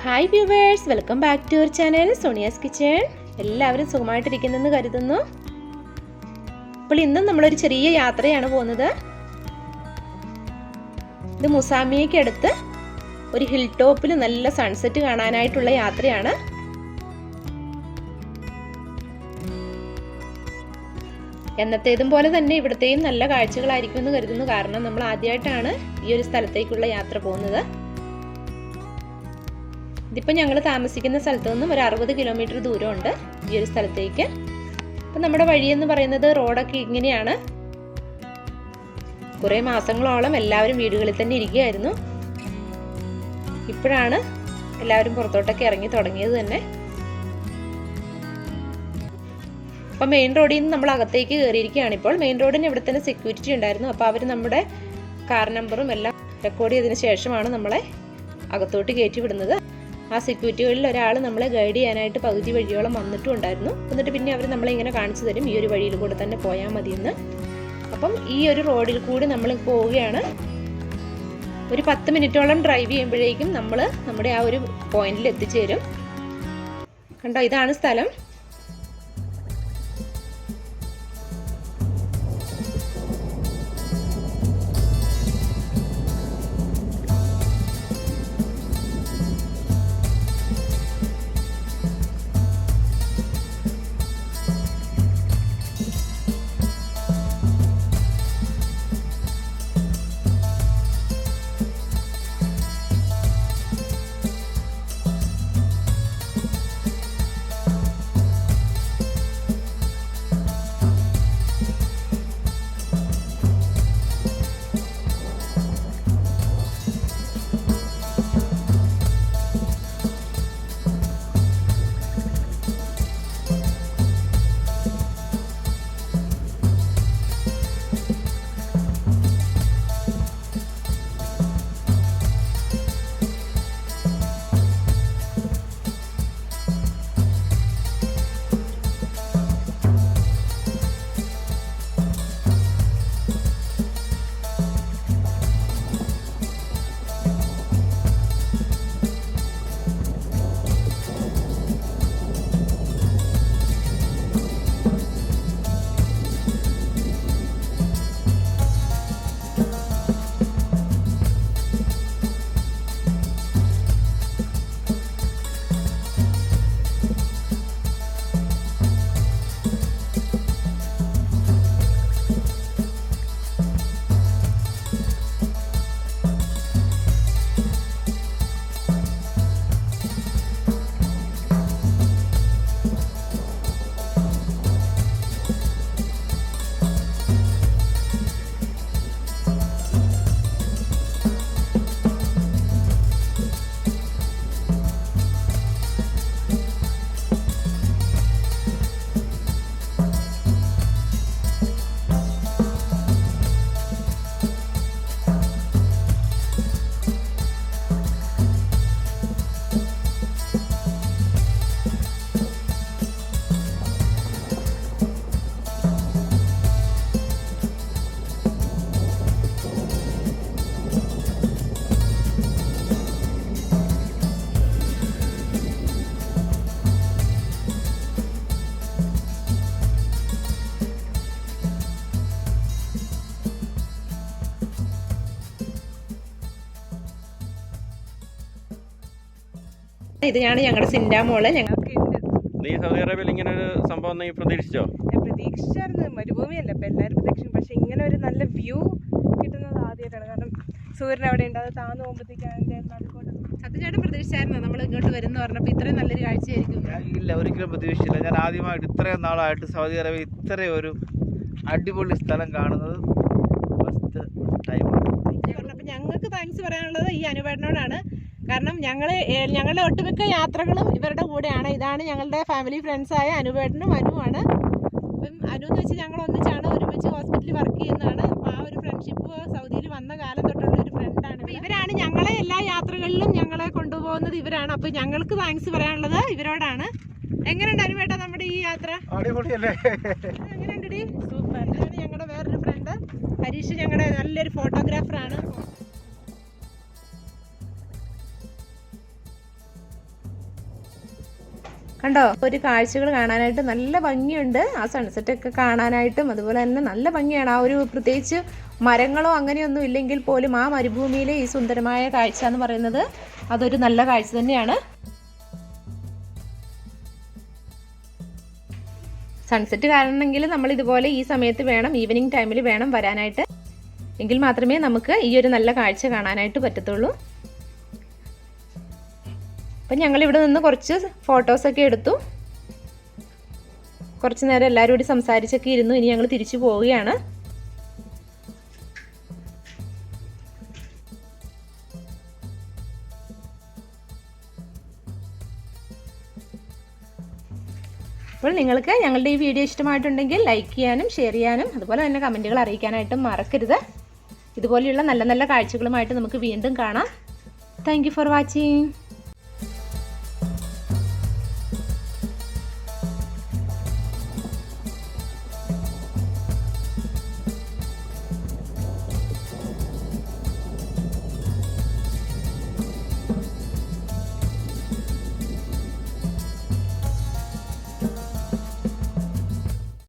Hi viewers, welcome back to our channel Sonia's kitchen. എല്ലാവരും സുഖമായിട്ടിരിക്കുന്നെന്ന് കരുതുന്നു. അപ്പോൾ ഇന്നും നമ്മളൊരു ചെറിയ യാത്രയാണ് പോകുന്നത്. ഇത് മുസാമിയയ്ക്കടുത്ത് ഒരു ഹിൽ ടോപ്പിൽ നല്ല സൺസെറ്റ് കാണാനായിട്ടുള്ള യാത്രയാണ്. എന്നത്തേതും പോലെ തന്നെ ഇവിടത്തെയും നല്ല കാഴ്ചകളായിരിക്കും എന്ന് കരുതുന്നു. കാരണം നമ്മൾ ആദ്യമായിട്ടാണ് ഈ ഒരു സ്ഥലത്തേക്കുള്ള യാത്ര പോകുന്നത്. ഇതിപ്പോൾ ഞങ്ങൾ താമസിക്കുന്ന സ്ഥലത്ത് നിന്നും ഒരു 60 കിലോമീറ്റർ ദൂരമുണ്ട് ഈ ഒരു സ്ഥലത്തേക്ക്. അപ്പം നമ്മുടെ വഴിയെന്ന് പറയുന്നത് റോഡൊക്കെ ഇങ്ങനെയാണ്. കുറേ മാസങ്ങളോളം എല്ലാവരും വീടുകളിൽ തന്നെ ഇരിക്കുകയായിരുന്നു. ഇപ്പോഴാണ് എല്ലാവരും പുറത്തോട്ടൊക്കെ ഇറങ്ങി തുടങ്ങിയത് തന്നെ. അപ്പം മെയിൻ റോഡിൽ നിന്ന് നമ്മൾ അകത്തേക്ക് കയറിയിരിക്കുകയാണ്. ഇപ്പോൾ മെയിൻ റോഡിന് ഇവിടെ തന്നെ സെക്യൂരിറ്റി ഉണ്ടായിരുന്നു. അപ്പോൾ അവർ നമ്മുടെ കാർ നമ്പറും എല്ലാം റെക്കോർഡ് ചെയ്തതിന് ശേഷമാണ് നമ്മളെ അകത്തോട്ട് കയറ്റി വിടുന്നത്. ആ സെക്യൂരിറ്റികളിൽ ഒരാൾ നമ്മളെ ഗൈഡ് ചെയ്യാനായിട്ട് പകുതി വഴിയോളം വന്നിട്ടും ഉണ്ടായിരുന്നു. എന്നിട്ട് പിന്നെ അവർ നമ്മളെ ഇങ്ങനെ കാണിച്ചു തരും, ഈ ഒരു വഴിയിൽ കൂടെ തന്നെ പോയാൽ മതിയെന്ന്. അപ്പം ഈ ഒരു റോഡിൽ കൂടി നമ്മൾ പോവുകയാണ്. ഒരു 10 മിനിറ്റോളം ഡ്രൈവ് ചെയ്യുമ്പോഴേക്കും നമ്മൾ നമ്മുടെ ആ ഒരു പോയിന്റിൽ എത്തിച്ചേരും. കണ്ടോ, ഇതാണ് സ്ഥലം. ഇതാണ് ഞങ്ങളുടെ സിൻഡാമോള്. നീ സൗദി അറേബ്യയിൽ ഇങ്ങനെ ഒരു സംഭവം നീ പ്രതീക്ഷിച്ചോ? പ്രതീക്ഷിച്ചായിരുന്നു. മരുഭൂമിയല്ല, ഇപ്പം എല്ലാവരും പ്രതീക്ഷിക്കും. പക്ഷെ ഇങ്ങനെ ഒരു നല്ല വ്യൂ കിട്ടുന്നത് ആദ്യമായിട്ടാണ്. കാരണം സൂര്യൻ അവിടെ ഉണ്ട്, അത് താന്നു പോകുമ്പോഴത്തേക്കാണ് അതിൻ്റെ നടുക്കോട്ട്. സത്യചേട്ടൻ പ്രതീക്ഷിച്ചായിരുന്നു നമ്മൾ ഇങ്ങോട്ട് വരുന്ന പറഞ്ഞപ്പോൾ ഇത്രയും നല്ലൊരു കാഴ്ചയായിരിക്കും? ഇല്ല, ഒരിക്കലും പ്രതീക്ഷിച്ചില്ല. ഞാൻ ആദ്യമായിട്ട് ഇത്രയും നാളായിട്ട് സൗദി അറേബ്യ ഇത്രയും ഒരു അടിപൊളി സ്ഥലം കാണുന്നത് ഫസ്റ്റ് ടൈമാണ്. അപ്പം ഞങ്ങൾക്ക് താങ്ക്സ് പറയാനുള്ളത് ഈ അനുവേട്ടനോടാണ്. കാരണം ഞങ്ങളുടെ ഒട്ടുമിക്ക യാത്രകളും ഇവരുടെ കൂടെയാണ്. ഇതാണ് ഞങ്ങളുടെ ഫാമിലി ഫ്രണ്ട്സായ അനുവേട്ടനും അനുവാണ്. അപ്പം അനു എന്ന് വെച്ചാൽ ഞങ്ങൾ ഒന്നിച്ചാണ് ഒരുമിച്ച് ഹോസ്പിറ്റലിൽ വർക്ക് ചെയ്യുന്നതാണ്. അപ്പോൾ ആ ഒരു ഫ്രണ്ട്ഷിപ്പ് സൗദിയിൽ വന്ന കാലം തൊട്ടുള്ള ഒരു ഫ്രണ്ടാണ്. അപ്പോൾ ഇവരാണ് ഞങ്ങളെ എല്ലാ യാത്രകളിലും ഞങ്ങളെ കൊണ്ടുപോകുന്നത് ഇവരാണ്. അപ്പോൾ ഞങ്ങൾക്ക് താങ്ക്സ് പറയാനുള്ളത് ഇവരോടാണ്. എങ്ങനെയുണ്ട് അനുവേട്ടാ നമ്മുടെ ഈ യാത്ര? അടിപൊളിയല്ലേ? എങ്ങനെയുണ്ടടി? സൂപ്പർ. ഇതാണ് ഞങ്ങളുടെ വേറൊരു ഫ്രണ്ട് ഹരീഷ്, ഞങ്ങളുടെ നല്ലൊരു ഫോട്ടോഗ്രാഫറാണ്. കണ്ടോ, ഒരു കാഴ്ചകൾ കാണാനായിട്ട് നല്ല ഭംഗിയുണ്ട്. ആ സൺസെറ്റൊക്കെ കാണാനായിട്ടും അതുപോലെ തന്നെ നല്ല ഭംഗിയാണ്. ആ ഒരു പ്രത്യേകിച്ച് മരങ്ങളോ അങ്ങനെയൊന്നും ഇല്ലെങ്കിൽ പോലും ആ മരുഭൂമിയിലെ ഈ സുന്ദരമായ കാഴ്ച എന്ന് പറയുന്നത് അതൊരു നല്ല കാഴ്ച തന്നെയാണ്. സൺസെറ്റ് കാണണമെങ്കിൽ നമ്മൾ ഇതുപോലെ ഈ സമയത്ത് വേണം, ഈവനിങ് ടൈമിൽ വേണം വരാനായിട്ട്. എങ്കിൽ മാത്രമേ നമുക്ക് ഈ ഒരു നല്ല കാഴ്ച കാണാനായിട്ട് പറ്റത്തുള്ളൂ. അപ്പം ഞങ്ങളിവിടെ നിന്ന് കുറച്ച് ഫോട്ടോസൊക്കെ എടുത്തു. കുറച്ച് നേരം എല്ലാവരും കൂടി സംസാരിച്ചൊക്കെ ഇരുന്നു. ഇനി ഞങ്ങൾ തിരിച്ചു പോവുകയാണ്. അപ്പോൾ നിങ്ങൾക്ക് ഞങ്ങളുടെ ഈ വീഡിയോ ഇഷ്ടമായിട്ടുണ്ടെങ്കിൽ ലൈക്ക് ചെയ്യാനും ഷെയർ ചെയ്യാനും അതുപോലെ തന്നെ കമൻറ്റുകൾ അറിയിക്കാനായിട്ടും മറക്കരുത്. ഇതുപോലെയുള്ള നല്ല നല്ല കാഴ്ചകളുമായിട്ട് നമുക്ക് വീണ്ടും കാണാം. Thank you for watching.